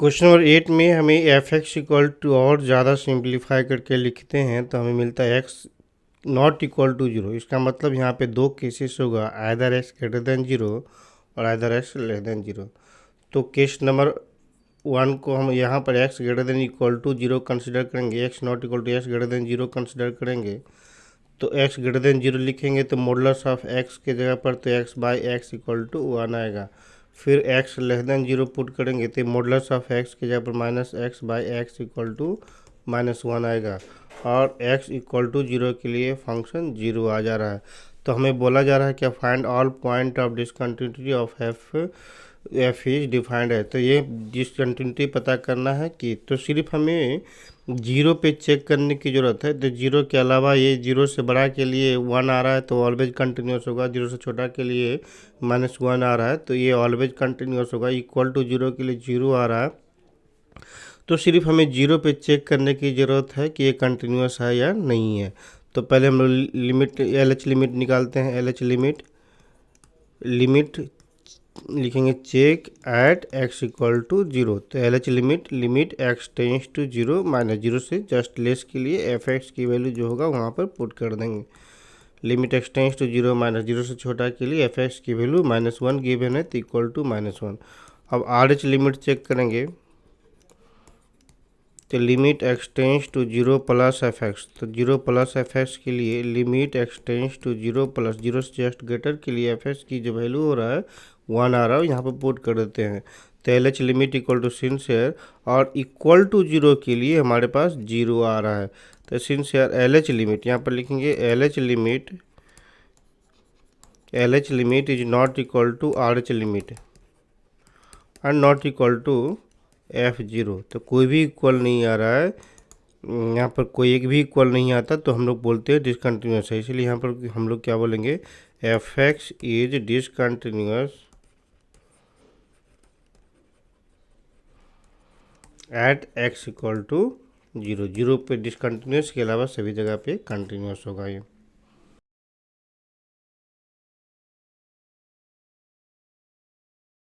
Question number 8 में हमें F x equal to और ज़्यादा सिंप्लीफाई करके लिखते हैं तो हमें मिलता है x not equal to zero. इसका मतलब यहाँ पे दो केसेस होगा, either x greater than zero और either x less than zero. तो केस नंबर 1 को हम यहाँ पर x greater than equal to zero consider करेंगे, x not equal to x greater than zero consider करेंगे। तो एक्स ग्रेटर देन जीरो लिखेंगे तो मॉडुलस ऑफ एक्स के जगह पर तो x by x equal to 1 आएगा। फिर x less than zero put करेंगे तो मॉडुलस ऑफ एक्स के जगह पर minus x by x equal to -1 आएगा। और एक्स इक्वल टू जीरो के लिए फंक्शन जीरो आ जा रहा है। तो हमें बोला जा रहा है कि find all point of discontinuity of F is defined है। तो ये डिसकंटिन्यूटी पता करना है कि तो सिर्फ हमें जीरो पे चेक करने की ज़रूरत है। तो जीरो के अलावा ये जीरो से बड़ा के लिए 1 आ रहा है तो ऑलवेज कंटिन्यूस होगा, जीरो से छोटा के लिए -1 आ रहा है तो ये ऑलवेज कंटिन्यूस होगा। इक्वल टू जीरो के लिए जीरो आ रहा है तो सिर्फ हमें जीरो पे चेक करने की ज़रूरत है कि ये कंटिन्यूस है या नहीं है। तो पहले हम लोग लिमिट एल एच लिमिट निकालते हैं। एल एच लिमिट लिखेंगे check at x equal to zero. तो L H limit x tends to zero minus zero से जस्ट लेस के लिए एफ एक्स की वैल्यू जो होगा वहाँ पर पुट कर देंगे। Limit x tends to zero minus zero से छोटा के लिए एफ एक्स की वैल्यू -1 गिवन है तो इक्वल टू -1। अब आर एच लिमिट चेक करेंगे तो limit x tends to zero plus f x. तो जीरो प्लस एफ एक्स के लिए limit x tends to zero plus zero से जस्ट ग्रेटर के लिए एफ एक्स की जो वैल्यू हो रहा है 1 आ रहा है, यहाँ पर पुट कर देते हैं। तो L H limit equal to सिंसियर और इक्वल टू जीरो के लिए हमारे पास जीरो आ रहा है। तो सिंसियर एल एच लिमिट यहाँ पर लिखेंगे L H limit is not equal to R H limit and not equal to f zero. तो कोई भी इक्वल नहीं आ रहा है, यहाँ पर कोई एक भी इक्वल नहीं आता तो हम लोग बोलते हैं डिसकंटिन्यूस है। इसलिए यहाँ पर हम लोग क्या बोलेंगे, f x is discontinuous at x equal to zero. Zero पे डिसकंटिन्यूस के अलावा सभी जगह पे कंटिन्यूस होगा ये।